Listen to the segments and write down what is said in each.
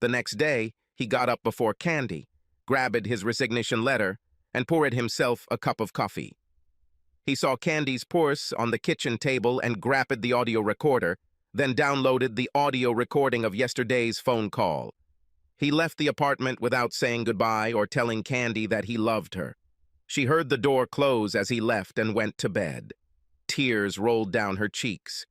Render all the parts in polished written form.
The next day, he got up before Candy, grabbed his resignation letter, and poured himself a cup of coffee. He saw Candy's purse on the kitchen table and grabbed the audio recorder, then downloaded the audio recording of yesterday's phone call. He left the apartment without saying goodbye or telling Candy that he loved her. She heard the door close as he left and went to bed. Tears rolled down her cheeks.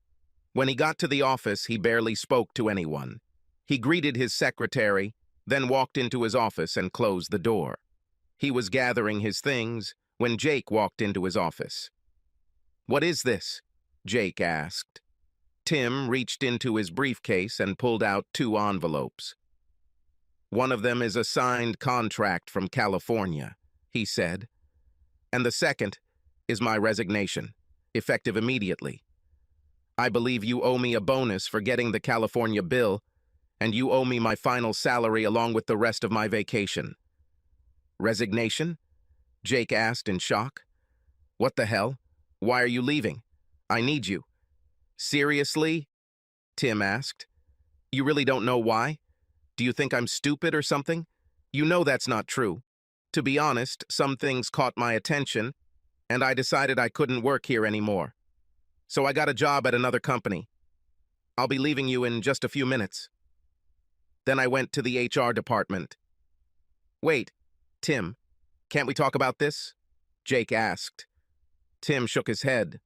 When he got to the office, he barely spoke to anyone. He greeted his secretary, then walked into his office and closed the door. He was gathering his things when Jake walked into his office. "What is this?" Jake asked. Tim reached into his briefcase and pulled out 2 envelopes. "One of them is a signed contract from California," he said. "And the second is my resignation, effective immediately. I believe you owe me a bonus for getting the California bill, and you owe me my final salary along with the rest of my vacation." "Resignation?" Jake asked in shock. "What the hell? Why are you leaving? I need you." "Seriously?" Tim asked. "You really don't know why? Do you think I'm stupid or something? You know that's not true. To be honest, some things caught my attention, and I decided I couldn't work here anymore. So I got a job at another company. I'll be leaving you in just a few minutes." Then I went to the HR department. "Wait, Tim, can't we talk about this?" Jake asked. Tim shook his head.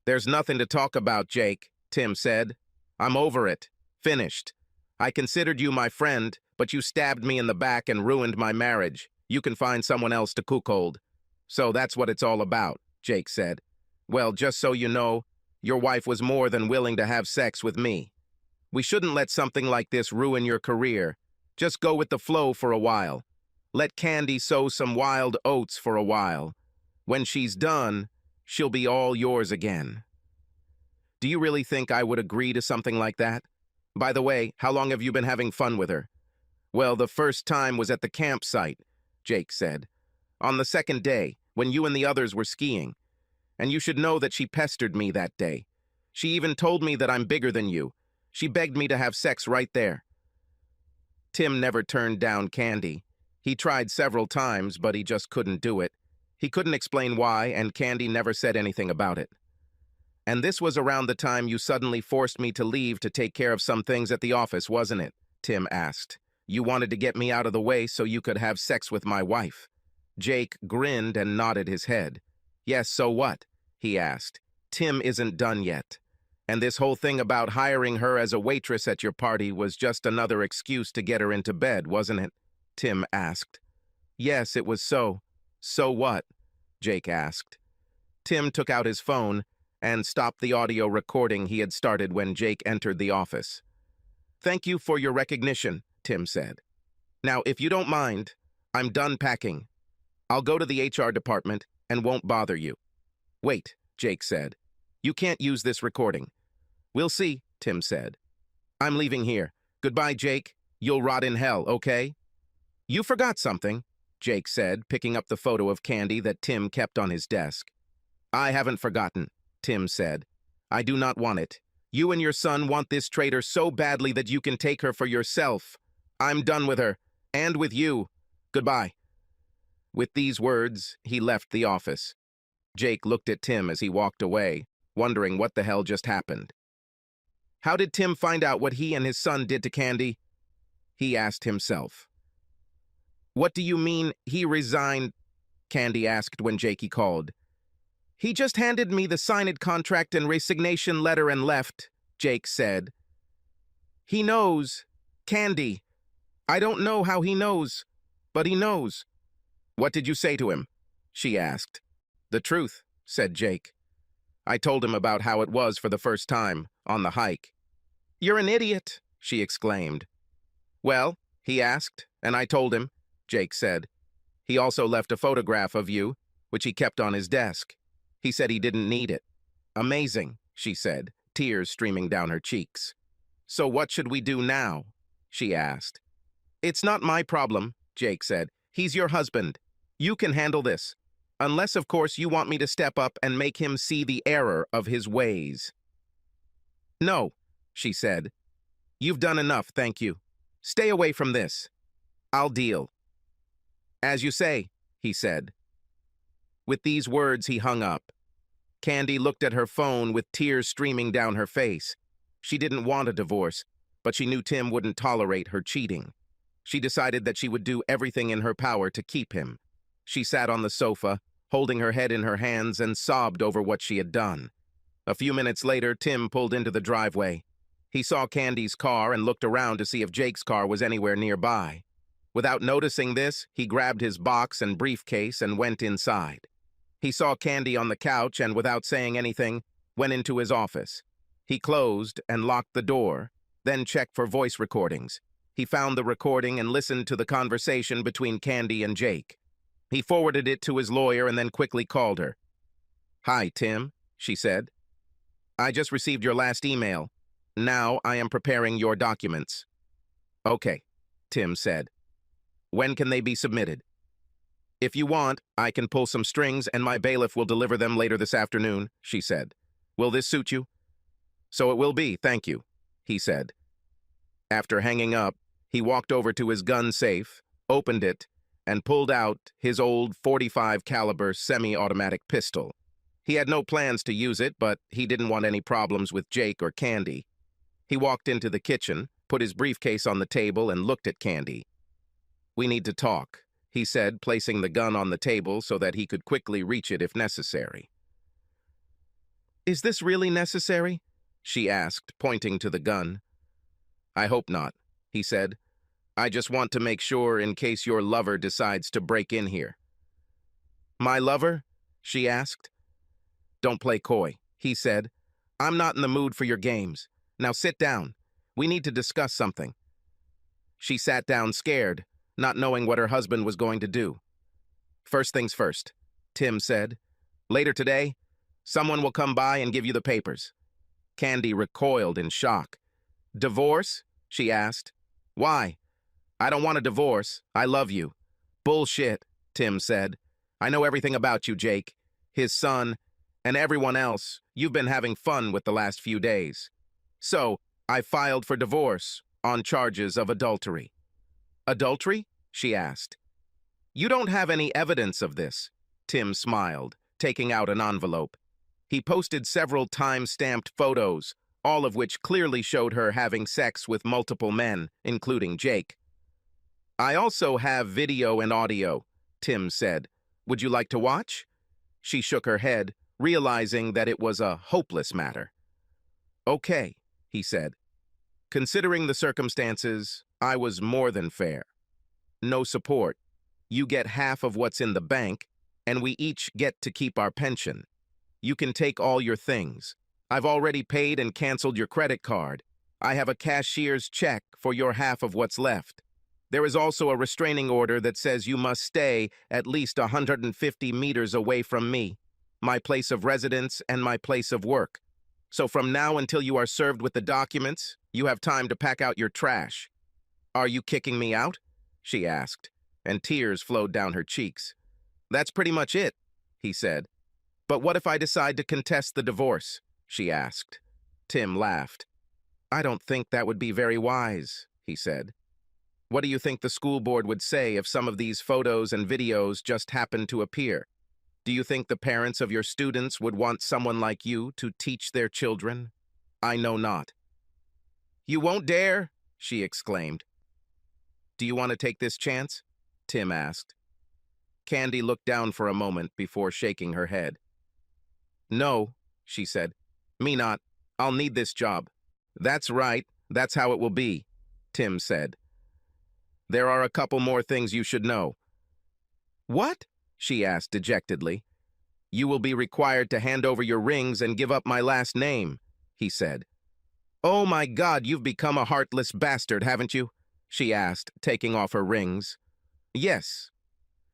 "There's nothing to talk about, Jake," Tim said. "I'm over it. Finished. I considered you my friend, but you stabbed me in the back and ruined my marriage. You can find someone else to cuckold." "So that's what it's all about," Jake said. "Well, just so you know, your wife was more than willing to have sex with me. We shouldn't let something like this ruin your career. Just go with the flow for a while. Let Candy sow some wild oats for a while. When she's done, she'll be all yours again." "Do you really think I would agree to something like that? By the way, how long have you been having fun with her?" "Well, the first time was at the campsite," Jake said. "On the second day, when you and the others were skiing. And you should know that she pestered me that day. She even told me that I'm bigger than you. She begged me to have sex right there." Tim never turned down Candy. He tried several times, but he just couldn't do it. He couldn't explain why, and Candy never said anything about it. "And this was around the time you suddenly forced me to leave to take care of some things at the office, wasn't it?" Tim asked. "You wanted to get me out of the way so you could have sex with my wife." Jake grinned and nodded his head. "Yes, so what?" he asked. "Tim isn't done yet. And this whole thing about hiring her as a waitress at your party was just another excuse to get her into bed, wasn't it?" Tim asked. "Yes, it was so." "So what?" Jake asked. Tim took out his phone and stopped the audio recording he had started when Jake entered the office. "Thank you for your recognition," Tim said. "Now, if you don't mind, I'm done packing. I'll go to the HR department and won't bother you." "Wait," Jake said. "You can't use this recording." "We'll see," Tim said. "I'm leaving here. Goodbye, Jake. You'll rot in hell, okay?" "You forgot something," Jake said, picking up the photo of Candy that Tim kept on his desk. "I haven't forgotten," Tim said. "I do not want it. You and your son want this traitor so badly that you can take her for yourself. I'm done with her, and with you. Goodbye." With these words, he left the office. Jake looked at Tim as he walked away, wondering what the hell just happened. How did Tim find out what he and his son did to Candy? He asked himself. "What do you mean, he resigned?" Candy asked when Jakey called. "He just handed me the signed contract and resignation letter and left," Jake said. "He knows. Candy. I don't know how he knows, but he knows." "What did you say to him?" she asked. "The truth," said Jake. "I told him about how it was for the first time, on the hike." "You're an idiot," she exclaimed. "Well," he asked, and I told him, Jake said. "He also left a photograph of you, which he kept on his desk. He said he didn't need it." "Amazing," she said, tears streaming down her cheeks. "So what should we do now?" she asked. "It's not my problem," Jake said. "He's your husband. You can handle this. Unless, of course, you want me to step up and make him see the error of his ways." "No," she said. "You've done enough, thank you." Stay away from this. I'll deal. As you say, he said. With these words, he hung up. Candy looked at her phone with tears streaming down her face. She didn't want a divorce, but she knew Tim wouldn't tolerate her cheating. She decided that she would do everything in her power to keep him. She sat on the sofa, holding her head in her hands, and sobbed over what she had done. A few minutes later, Tim pulled into the driveway. He saw Candy's car and looked around to see if Jake's car was anywhere nearby. Without noticing this, he grabbed his box and briefcase and went inside. He saw Candy on the couch and, without saying anything, went into his office. He closed and locked the door, then checked for voice recordings. He found the recording and listened to the conversation between Candy and Jake. He forwarded it to his lawyer and then quickly called her. "Hi, Tim," she said. "I just received your last email. Now I am preparing your documents." "Okay," Tim said. "When can they be submitted?" "If you want, I can pull some strings and my bailiff will deliver them later this afternoon," she said. "Will this suit you?" "So it will be, thank you," he said. After hanging up, he walked over to his gun safe, opened it, and pulled out his old .45 caliber semi-automatic pistol. He had no plans to use it, but he didn't want any problems with Jake or Candy. He walked into the kitchen, put his briefcase on the table, and looked at Candy. "We need to talk," he said, placing the gun on the table so that he could quickly reach it if necessary. "Is this really necessary?" she asked, pointing to the gun. "I hope not," he said. "I just want to make sure in case your lover decides to break in here." "My lover?" she asked. "Don't play coy," he said. "I'm not in the mood for your games. Now sit down. We need to discuss something." She sat down scared, not knowing what her husband was going to do. "First things first," Tim said. "Later today, someone will come by and give you the papers." Candy recoiled in shock. "Divorce?" she asked. "Why?" "I don't want a divorce. I love you." "Bullshit," Tim said. "I know everything about you, Jake, his son, and everyone else. You've been having fun with the last few days. So, I filed for divorce on charges of adultery." "Adultery?" she asked. "You don't have any evidence of this," Tim smiled, taking out an envelope. He posted several time-stamped photos, all of which clearly showed her having sex with multiple men, including Jake. "I also have video and audio," Tim said. "Would you like to watch?" She shook her head, realizing that it was a hopeless matter. "Okay," he said. "Considering the circumstances, I was more than fair. No support. You get half of what's in the bank, and we each get to keep our pension. You can take all your things. I've already paid and canceled your credit card. I have a cashier's check for your half of what's left. There is also a restraining order that says you must stay at least 150 meters away from me, my place of residence and my place of work. So from now until you are served with the documents, you have time to pack out your trash." "Are you kicking me out?" she asked, and tears flowed down her cheeks. "That's pretty much it," he said. "But what if I decide to contest the divorce?" she asked. Tim laughed. "I don't think that would be very wise," he said. "What do you think the school board would say if some of these photos and videos just happened to appear? Do you think the parents of your students would want someone like you to teach their children? I know not." "You won't dare!" she exclaimed. "Do you want to take this chance?" Tim asked. Candy looked down for a moment before shaking her head. "No," she said. "Me not. I'll need this job." "That's right. That's how it will be," Tim said. "There are a couple more things you should know." "What?" she asked dejectedly. "You will be required to hand over your rings and give up my last name," he said. "Oh my God, you've become a heartless bastard, haven't you?" she asked, taking off her rings. "Yes."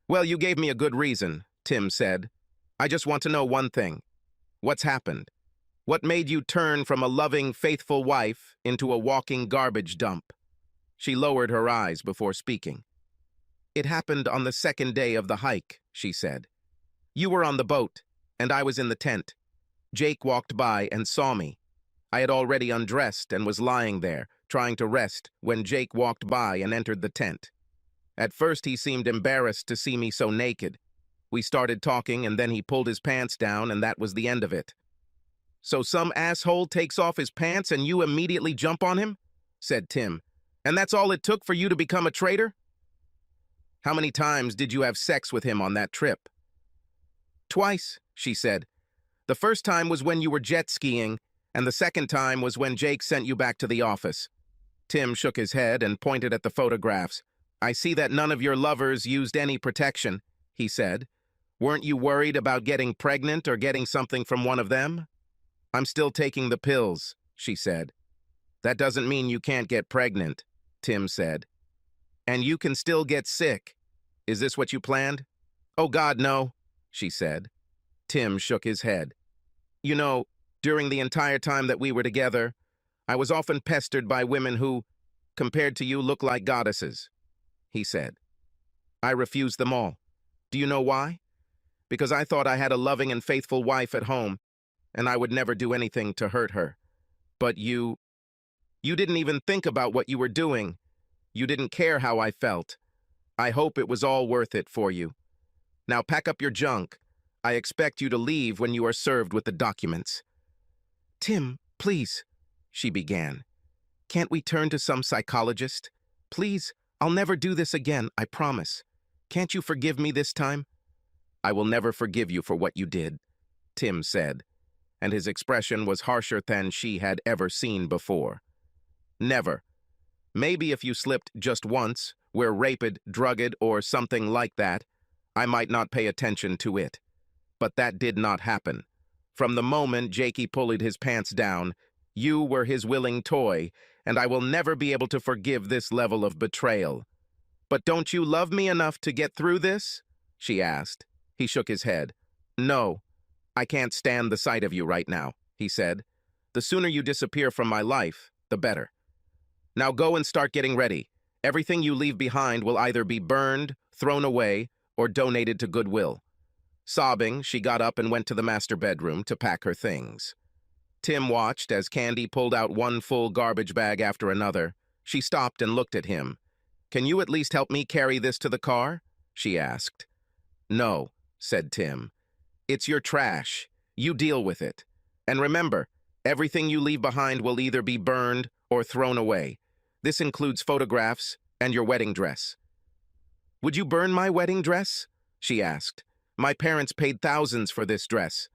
"Well, you gave me a good reason," Tim said. "I just want to know one thing. What's happened? What made you turn from a loving, faithful wife into a walking garbage dump?" She lowered her eyes before speaking. "It happened on the second day of the hike," she said. "You were on the boat, and I was in the tent. Jake walked by and saw me. I had already undressed and was lying there, trying to rest when Jake walked by and entered the tent. At first, he seemed embarrassed to see me so naked. We started talking, and then he pulled his pants down, and that was the end of it. "So some asshole takes off his pants and you immediately jump on him?" said Tim. "And that's all it took for you to become a traitor? How many times did you have sex with him on that trip?" "Twice," she said. "The first time was when you were jet skiing, and the second time was when Jake sent you back to the office." Tim shook his head and pointed at the photographs. "I see that none of your lovers used any protection," he said. "Weren't you worried about getting pregnant or getting something from one of them?" "I'm still taking the pills," she said. "That doesn't mean you can't get pregnant," Tim said. "And you can still get sick. Is this what you planned?" "Oh God, no," she said. Tim shook his head. "You know, during the entire time that we were together, I was often pestered by women who, compared to you, look like goddesses," he said. "I refused them all. Do you know why? Because I thought I had a loving and faithful wife at home, and I would never do anything to hurt her. But you didn't even think about what you were doing. You didn't care how I felt. I hope it was all worth it for you. Now pack up your junk. I expect you to leave when you are served with the documents." "Tim, please," she began. "Can't we turn to some psychologist? Please, I'll never do this again, I promise. Can't you forgive me this time?" "I will never forgive you for what you did," Tim said, and his expression was harsher than she had ever seen before. "Never. Maybe if you slipped just once, were raped, drugged, or something like that, I might not pay attention to it. But that did not happen. From the moment Jakey pulled his pants down, you were his willing toy, and I will never be able to forgive this level of betrayal." "But don't you love me enough to get through this?" she asked. He shook his head. "No, I can't stand the sight of you right now," he said. "The sooner you disappear from my life, the better. Now go and start getting ready. Everything you leave behind will either be burned, thrown away, or donated to Goodwill." Sobbing, she got up and went to the master bedroom to pack her things. Tim watched as Candy pulled out one full garbage bag after another. She stopped and looked at him. "Can you at least help me carry this to the car?" she asked. "No," said Tim. "It's your trash. You deal with it. And remember, everything you leave behind will either be burned or thrown away. This includes photographs and your wedding dress." "Would you burn my wedding dress?" she asked. "My parents paid thousands for this dress."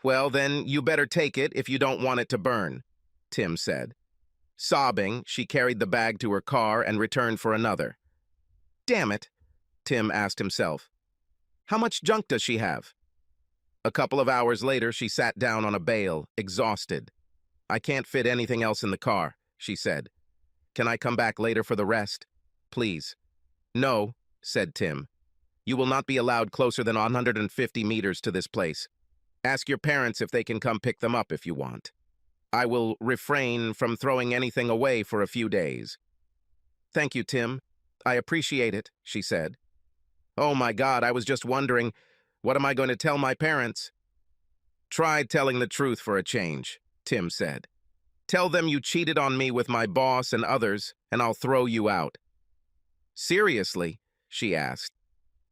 "Well, then you better take it if you don't want it to burn," Tim said. Sobbing, she carried the bag to her car and returned for another. "Damn it," Tim asked himself. "How much junk does she have?" A couple of hours later, she sat down on a bale, exhausted. "I can't fit anything else in the car," she said. "Can I come back later for the rest? Please." "No," said Tim. "You will not be allowed closer than 150 meters to this place. Ask your parents if they can come pick them up if you want. I will refrain from throwing anything away for a few days." "Thank you, Tim. I appreciate it," she said. "Oh my God, I was just wondering, what am I going to tell my parents?" "Try telling the truth for a change," Tim said. "Tell them you cheated on me with my boss and others, and I'll throw you out." "Seriously?" she asked.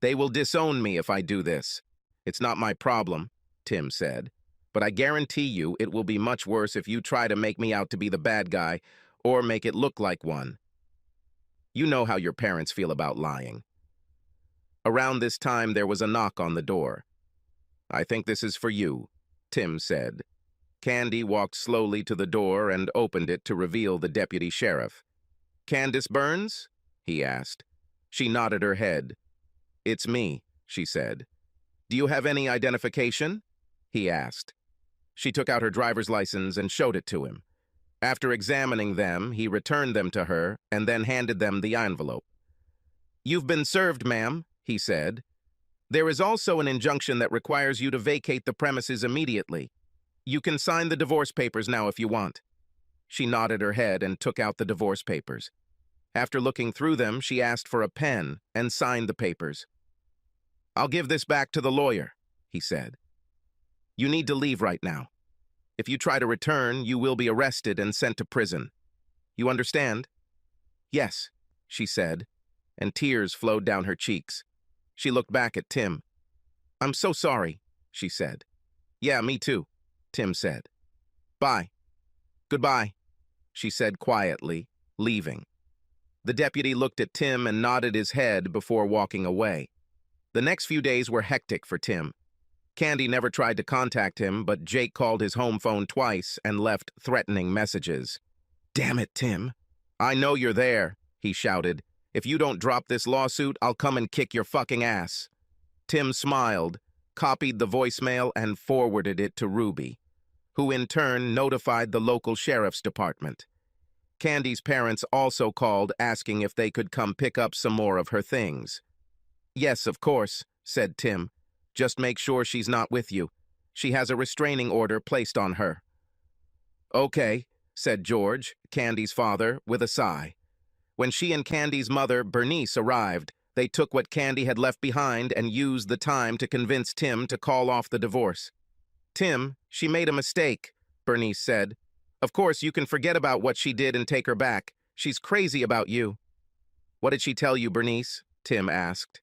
"They will disown me if I do this. It's not my problem," Tim said. "But I guarantee you it will be much worse if you try to make me out to be the bad guy or make it look like one. You know how your parents feel about lying." Around this time, there was a knock on the door. "I think this is for you," Tim said. Candy walked slowly to the door and opened it to reveal the deputy sheriff. "Candace Burns?" he asked. She nodded her head. "It's me," she said. "Do you have any identification?" he asked. She took out her driver's license and showed it to him. After examining them, he returned them to her and then handed them the envelope. "You've been served, ma'am," he said. "There is also an injunction that requires you to vacate the premises immediately. You can sign the divorce papers now if you want." She nodded her head and took out the divorce papers. After looking through them, she asked for a pen and signed the papers. "I'll give this back to the lawyer," he said. "You need to leave right now. If you try to return, you will be arrested and sent to prison. You understand? Yes, she said, and tears flowed down her cheeks. She looked back at Tim. I'm so sorry, she said. Yeah, me too, Tim said. Bye. Goodbye, she said quietly, leaving. The deputy looked at Tim and nodded his head before walking away. The next few days were hectic for Tim. Candy never tried to contact him, but Jake called his home phone twice and left threatening messages. Damn it, Tim. I know you're there, he shouted. If you don't drop this lawsuit, I'll come and kick your fucking ass. Tim smiled, copied the voicemail, and forwarded it to Ruby, who in turn notified the local sheriff's department. Candy's parents also called asking if they could come pick up some more of her things. Yes, of course, said Tim. Just make sure she's not with you. She has a restraining order placed on her. Okay, said George, Candy's father, with a sigh. When she and Candy's mother, Bernice, arrived, they took what Candy had left behind and used the time to convince Tim to call off the divorce. Tim, she made a mistake, Bernice said. Of course, you can forget about what she did and take her back. She's crazy about you. What did she tell you, Bernice? Tim asked.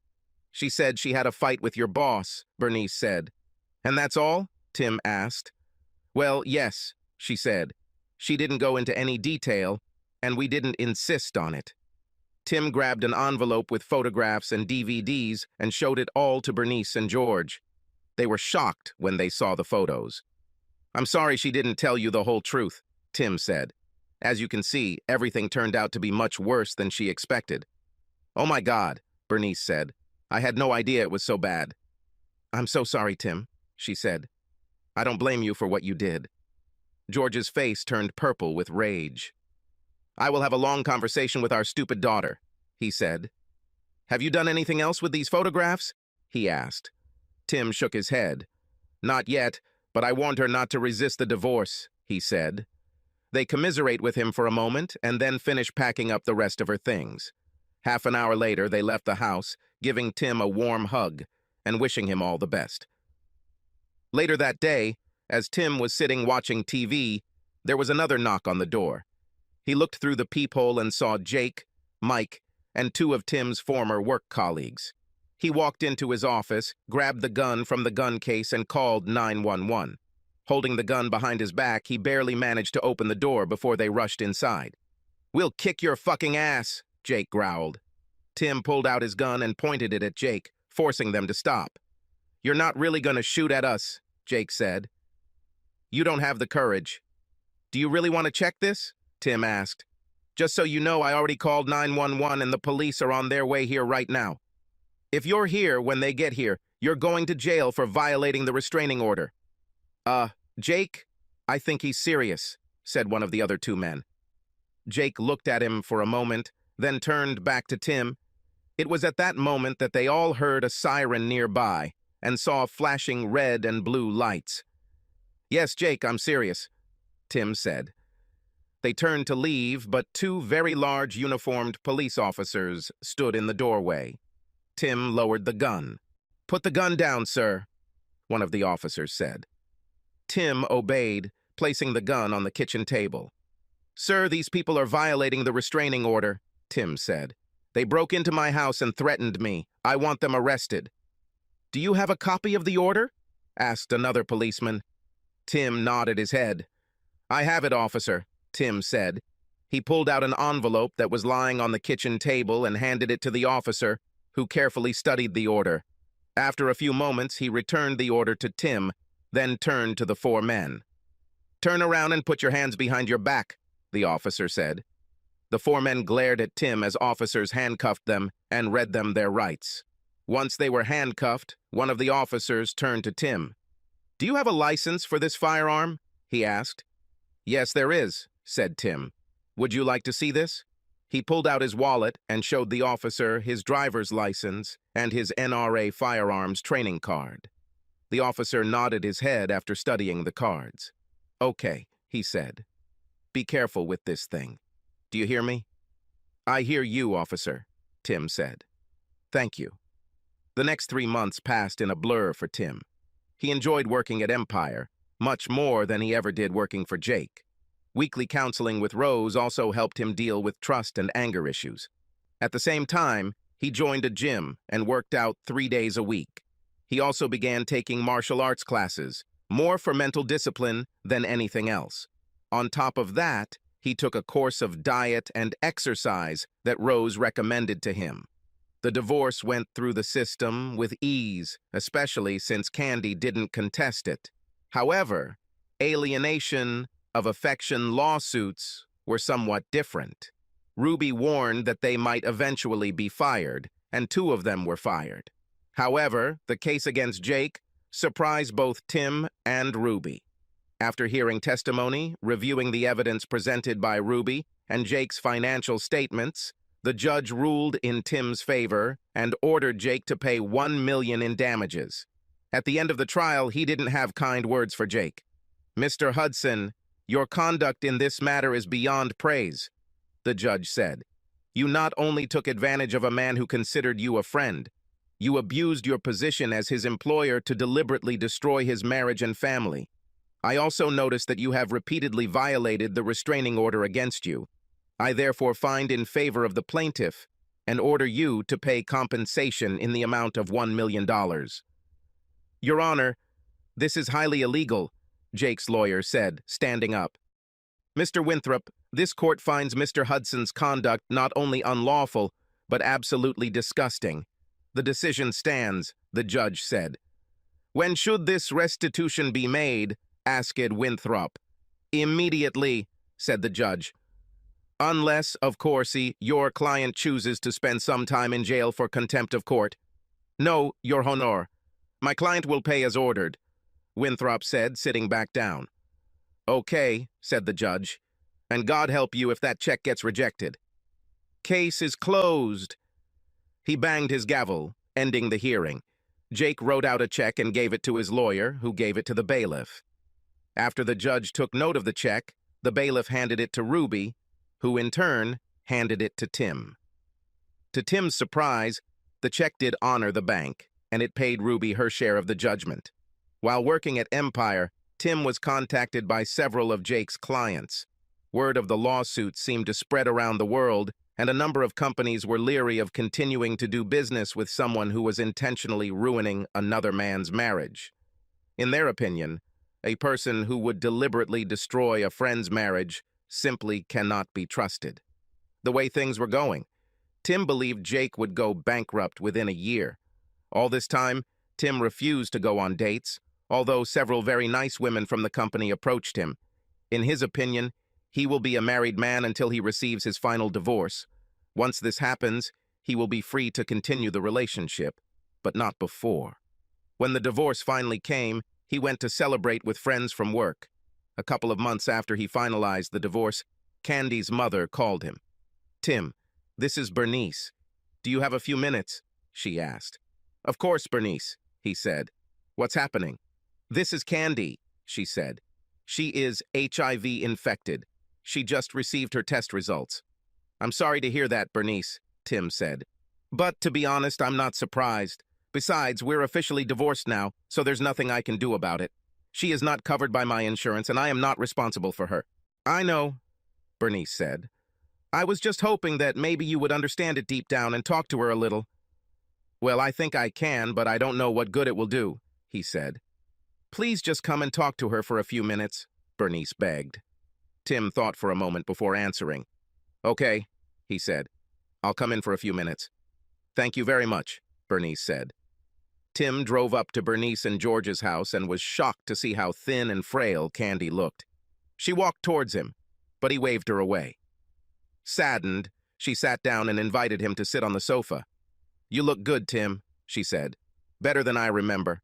She said she had a fight with your boss, Bernice said. And that's all? Tim asked. Well, yes, she said. She didn't go into any detail, and we didn't insist on it. Tim grabbed an envelope with photographs and DVDs and showed it all to Bernice and George. They were shocked when they saw the photos. I'm sorry she didn't tell you the whole truth, Tim said. As you can see, everything turned out to be much worse than she expected. Oh my God, Bernice said. I had no idea it was so bad. I'm so sorry, Tim, she said. I don't blame you for what you did. George's face turned purple with rage. I will have a long conversation with our stupid daughter, he said. Have you done anything else with these photographs? He asked. Tim shook his head. Not yet, but I warned her not to resist the divorce, he said. They commiserate with him for a moment and then finish packing up the rest of her things. Half an hour later, they left the house, giving Tim a warm hug and wishing him all the best. Later that day, as Tim was sitting watching TV, there was another knock on the door. He looked through the peephole and saw Jake, Mike, and two of Tim's former work colleagues. He walked into his office, grabbed the gun from the gun case, and called 911. Holding the gun behind his back, he barely managed to open the door before they rushed inside. We'll kick your fucking ass, Jake growled. Tim pulled out his gun and pointed it at Jake, forcing them to stop. You're not really going to shoot at us, Jake said. You don't have the courage. Do you really want to check this? Tim asked. Just so you know, I already called 911 and the police are on their way here right now. If you're here when they get here, you're going to jail for violating the restraining order. Jake, I think he's serious, said one of the other two men. Jake looked at him for a moment, then turned back to Tim. It was at that moment that they all heard a siren nearby and saw flashing red and blue lights. Yes, Jake, I'm serious, Tim said. They turned to leave, but two very large uniformed police officers stood in the doorway. Tim lowered the gun. Put the gun down, sir, one of the officers said. Tim obeyed, placing the gun on the kitchen table. Sir, these people are violating the restraining order, Tim said. They broke into my house and threatened me. I want them arrested. Do you have a copy of the order? Asked another policeman. Tim nodded his head. I have it, officer, Tim said. He pulled out an envelope that was lying on the kitchen table and handed it to the officer, who carefully studied the order. After a few moments, he returned the order to Tim, then turned to the four men. Turn around and put your hands behind your back, the officer said. The four men glared at Tim as officers handcuffed them and read them their rights. Once they were handcuffed, one of the officers turned to Tim. Do you have a license for this firearm? He asked. Yes, there is, said Tim. Would you like to see this? He pulled out his wallet and showed the officer his driver's license and his NRA firearms training card. The officer nodded his head after studying the cards. Okay, he said. Be careful with this thing. Do you hear me? I hear you, officer, Tim said. Thank you. The next 3 months passed in a blur for Tim. He enjoyed working at Empire, much more than he ever did working for Jake. Weekly counseling with Rose also helped him deal with trust and anger issues. At the same time, he joined a gym and worked out 3 days a week. He also began taking martial arts classes, more for mental discipline than anything else. On top of that, he took a course of diet and exercise that Rose recommended to him. The divorce went through the system with ease, especially since Candy didn't contest it. However, alienation of affection lawsuits were somewhat different. Ruby warned that they might eventually be fired, and 2 of them were fired. However, the case against Jake surprised both Tim and Ruby. After hearing testimony, reviewing the evidence presented by Ruby, and Jake's financial statements, the judge ruled in Tim's favor and ordered Jake to pay $1 million in damages. At the end of the trial, he didn't have kind words for Jake. "Mr. Hudson, your conduct in this matter is beyond praise," the judge said. "You not only took advantage of a man who considered you a friend, you abused your position as his employer to deliberately destroy his marriage and family. I also noticed that you have repeatedly violated the restraining order against you. I therefore find in favor of the plaintiff and order you to pay compensation in the amount of $1 million. "Your Honor, this is highly illegal," Jake's lawyer said, standing up. "Mr. Winthrop, this court finds Mr. Hudson's conduct not only unlawful, but absolutely disgusting. The decision stands," the judge said. "When should this restitution be made?" asked Winthrop. "Immediately," said the judge. "Unless, of course, your client chooses to spend some time in jail for contempt of court." "No, Your Honor. My client will pay as ordered," Winthrop said, sitting back down. "Okay," said the judge, "and God help you if that check gets rejected. Case is closed." He banged his gavel, ending the hearing. Jake wrote out a check and gave it to his lawyer, who gave it to the bailiff. After the judge took note of the check, the bailiff handed it to Ruby, who in turn handed it to Tim. To Tim's surprise, the check did honor the bank, and it paid Ruby her share of the judgment. While working at Empire, Tim was contacted by several of Jake's clients. Word of the lawsuit seemed to spread around the world, and a number of companies were leery of continuing to do business with someone who was intentionally ruining another man's marriage. In their opinion, a person who would deliberately destroy a friend's marriage simply cannot be trusted. The way things were going, Tim believed Jake would go bankrupt within a year. All this time, Tim refused to go on dates, although several very nice women from the company approached him. In his opinion, he will be a married man until he receives his final divorce. Once this happens, he will be free to continue the relationship, but not before. When the divorce finally came, he went to celebrate with friends from work. A couple of months after he finalized the divorce, Candy's mother called him. "Tim, this is Bernice. Do you have a few minutes?" she asked. "Of course, Bernice," he said. "What's happening?" "This is Candy," she said. "She is HIV infected. She just received her test results." "I'm sorry to hear that, Bernice," Tim said. "But to be honest, I'm not surprised. Besides, we're officially divorced now, so there's nothing I can do about it. She is not covered by my insurance, and I am not responsible for her." "I know," Bernice said. "I was just hoping that maybe you would understand it deep down and talk to her a little." "Well, I think I can, but I don't know what good it will do," he said. "Please just come and talk to her for a few minutes," Bernice begged. Tim thought for a moment before answering. "Okay," he said. "I'll come in for a few minutes." "Thank you very much," Bernice said. Tim drove up to Bernice and George's house and was shocked to see how thin and frail Candy looked. She walked towards him, but he waved her away. Saddened, she sat down and invited him to sit on the sofa. "You look good, Tim," she said. "Better than I remember.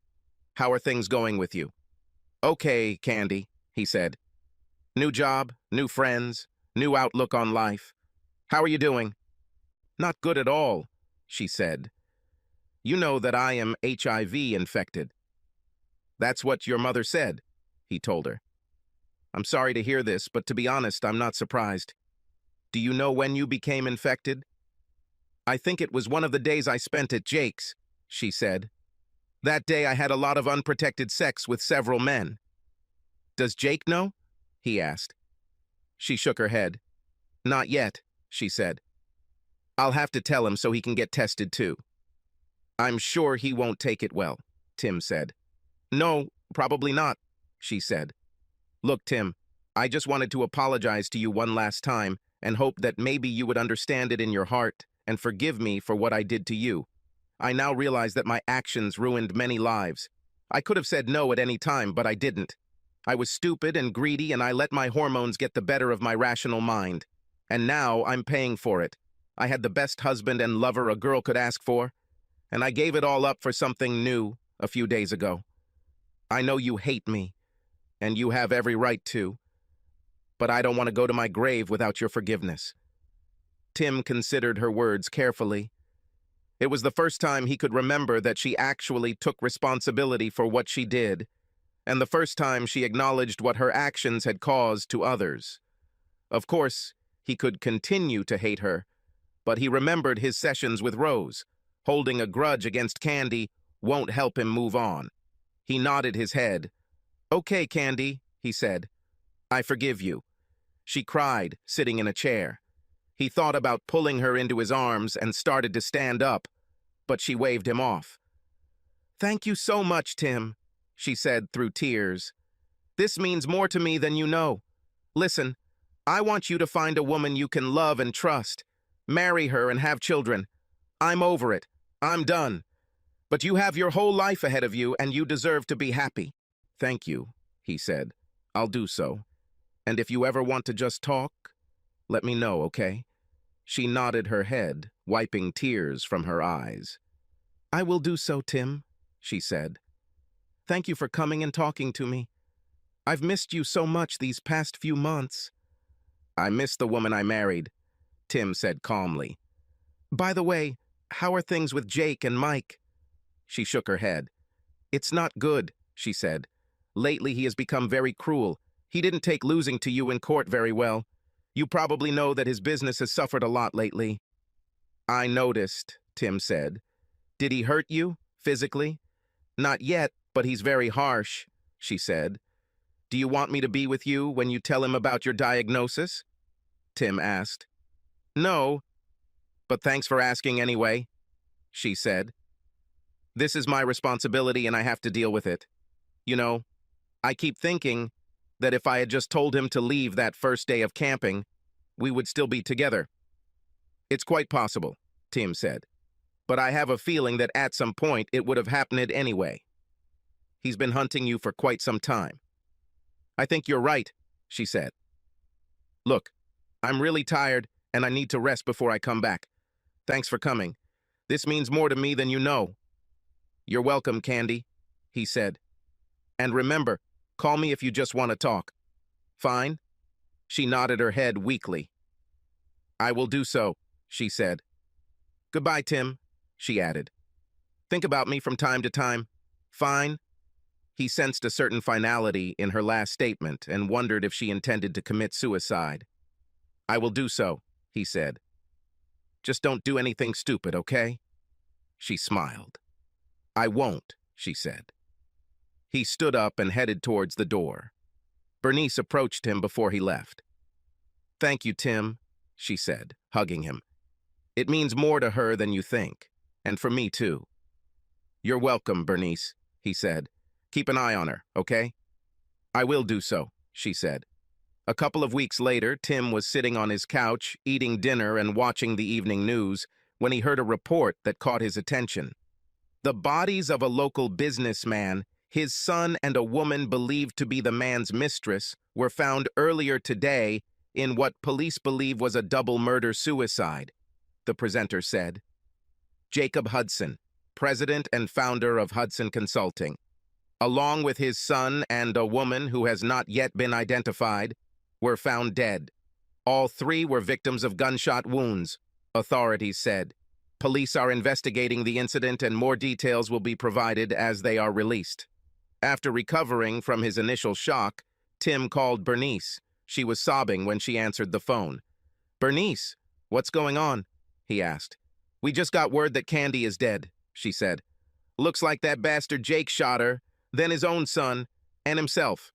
How are things going with you?" "Okay, Candy," he said. "New job, new friends, new outlook on life. How are you doing?" "Not good at all," she said. "You know that I am HIV infected." "That's what your mother said," he told her. "I'm sorry to hear this, but to be honest, I'm not surprised. Do you know when you became infected?" "I think it was one of the days I spent at Jake's," she said. "That day I had a lot of unprotected sex with several men." "Does Jake know?" he asked. She shook her head. Not yet, she said. I'll have to tell him so he can get tested too. I'm sure he won't take it well, Tim said. No, probably not, she said. Look, Tim, I just wanted to apologize to you one last time and hope that maybe you would understand it in your heart and forgive me for what I did to you. I now realize that my actions ruined many lives. I could have said no at any time, but I didn't. I was stupid and greedy, and I let my hormones get the better of my rational mind. And now I'm paying for it. I had the best husband and lover a girl could ask for, and I gave it all up for something new a few days ago. I know you hate me, and you have every right to, but I don't want to go to my grave without your forgiveness. Tim considered her words carefully. It was the first time he could remember that she actually took responsibility for what she did, and the first time she acknowledged what her actions had caused to others. Of course, he could continue to hate her, but he remembered his sessions with Rose. Holding a grudge against Candy won't help him move on. He nodded his head. Okay, Candy, he said. I forgive you. She cried, sitting in a chair. He thought about pulling her into his arms and started to stand up, but she waved him off. Thank you so much, Tim, she said through tears. This means more to me than you know. Listen, I want you to find a woman you can love and trust. Marry her and have children. I'm over it. I'm done. But you have your whole life ahead of you, and you deserve to be happy. Thank you, he said. I'll do so. And if you ever want to just talk, let me know, okay? She nodded her head, wiping tears from her eyes. I will do so, Tim, she said. Thank you for coming and talking to me. I've missed you so much these past few months. I miss the woman I married, Tim said calmly. By the way, how are things with Jake and Mike? She shook her head. It's not good, she said. Lately he has become very cruel. He didn't take losing to you in court very well. You probably know that his business has suffered a lot lately. I noticed, Tim said. Did he hurt you, physically? Not yet, but he's very harsh, she said. Do you want me to be with you when you tell him about your diagnosis? Tim asked. No, but thanks for asking anyway, she said. This is my responsibility and I have to deal with it. You know, I keep thinking that if I had just told him to leave that first day of camping, we would still be together. It's quite possible, Tim said, but I have a feeling that at some point it would have happened anyway. He's been hunting you for quite some time. I think you're right, she said. Look, I'm really tired and I need to rest before I come back. Thanks for coming. This means more to me than you know. You're welcome, Candy, he said. And remember, call me if you just want to talk. Fine? She nodded her head weakly. I will do so, she said. Goodbye, Tim, she added. Think about me from time to time. Fine? He sensed a certain finality in her last statement and wondered if she intended to commit suicide. I will do so, he said. Just don't do anything stupid, okay? She smiled. I won't, she said. He stood up and headed towards the door. Bernice approached him before he left. Thank you, Tim, she said, hugging him. It means more to her than you think, and for me too. You're welcome, Bernice, he said. Keep an eye on her, okay? I will do so, she said. A couple of weeks later, Tim was sitting on his couch, eating dinner and watching the evening news, when he heard a report that caught his attention. The bodies of a local businessman, his son, and a woman believed to be the man's mistress were found earlier today in what police believe was a double murder-suicide, the presenter said. Jacob Hudson, president and founder of Hudson Consulting, along with his son and a woman who has not yet been identified, were found dead. All three were victims of gunshot wounds, authorities said. Police are investigating the incident and more details will be provided as they are released. After recovering from his initial shock, Tim called Bernice. She was sobbing when she answered the phone. Bernice, what's going on? He asked. We just got word that Candy is dead, she said. Looks like that bastard Jake shot her, then his own son, and himself.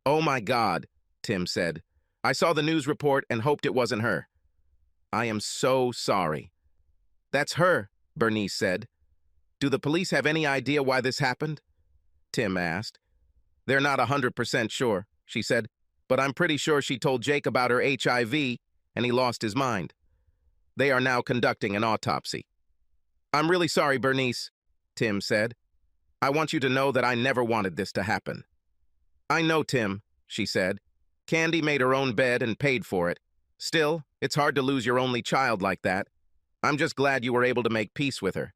Oh my God, Tim said. I saw the news report and hoped it wasn't her. I am so sorry. That's her, Bernice said. Do the police have any idea why this happened? Tim asked. They're not 100% sure, she said, but I'm pretty sure she told Jake about her HIV and he lost his mind. They are now conducting an autopsy. I'm really sorry, Bernice, Tim said. I want you to know that I never wanted this to happen. I know, Tim, she said. Candy made her own bed and paid for it. Still, it's hard to lose your only child like that. I'm just glad you were able to make peace with her.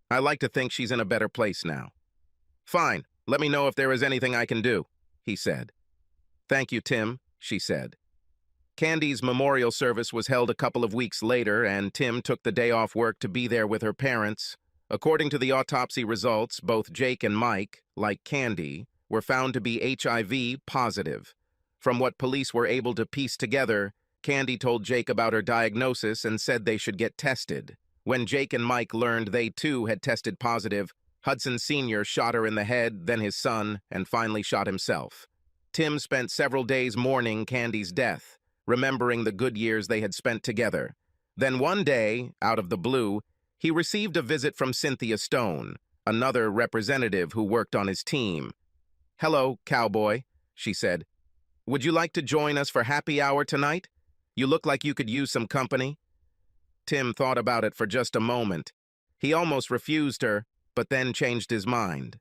I like to think she's in a better place now. Fine, let me know if there is anything I can do, he said. Thank you, Tim, she said. Candy's memorial service was held a couple of weeks later, and Tim took the day off work to be there with her parents. According to the autopsy results, both Jake and Mike, like Candy, were found to be HIV positive. From what police were able to piece together, Candy told Jake about her diagnosis and said they should get tested. When Jake and Mike learned they too had tested positive, Hudson Sr. shot her in the head, then his son, and finally shot himself. Tim spent several days mourning Candy's death, remembering the good years they had spent together. Then one day, out of the blue, he received a visit from Cynthia Stone, another representative who worked on his team. "Hello, cowboy," she said. "Would you like to join us for happy hour tonight? You look like you could use some company." Tim thought about it for just a moment. He almost refused her, but then changed his mind.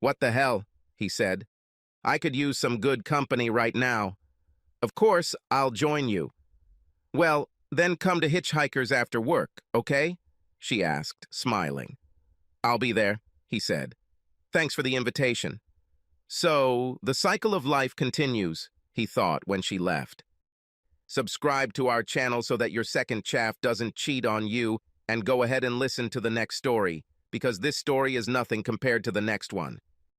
"What the hell," he said. "I could use some good company right now. Of course, I'll join you." "Well, then come to Hitchhikers after work, okay?" she asked, smiling. "I'll be there," he said. "Thanks for the invitation." So, the cycle of life continues, he thought when she left. Subscribe to our channel so that your second chaff doesn't cheat on you, and go ahead and listen to the next story, because this story is nothing compared to the next one.